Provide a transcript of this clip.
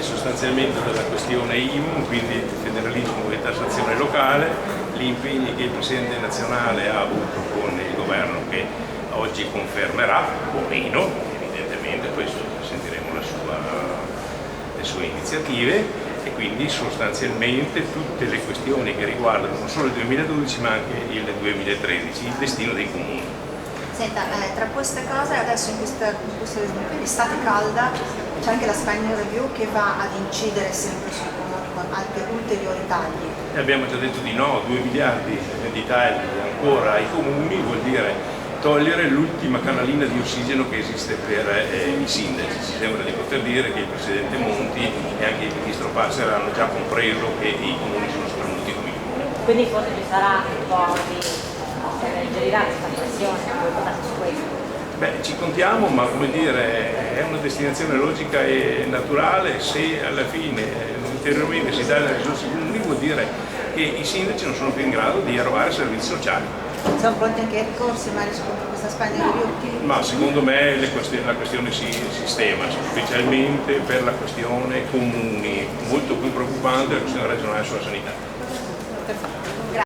sostanzialmente della questione IMU, quindi il federalismo e tassazione locale, gli impegni che il Presidente nazionale ha avuto con il governo che oggi confermerà o meno, evidentemente questo sentiremo le sue iniziative, e quindi sostanzialmente tutte le questioni che riguardano non solo il 2012 ma anche il 2013, il destino dei comuni. Senta, tra queste cose adesso in questa estate calda c'è anche la Spending Review che va ad incidere sempre sui comuni con altri ulteriori tagli. E abbiamo già detto di no, 2 miliardi di tagli ancora ai comuni vuol dire togliere l'ultima canalina di ossigeno che esiste per i sindaci. Ci sembra di poter dire che il Presidente Monti e anche il Ministro Passera hanno già compreso che i comuni sono spremuti qui. Quindi forse ci sarà un po' di alleggerirà questa pressione su questo. Beh, ci contiamo, ma come dire, è una destinazione logica e naturale. Se alla fine ulteriormente si dà le risorse comuni vuol dire che i sindaci non sono più in grado di erogare servizi sociali. Sono pronti anche ai ricorsi magari contro questa Spending Review? Ma secondo me la questione si sistema, specialmente per la questione comuni, molto più preoccupante è la questione regionale sulla sanità. Perfetto.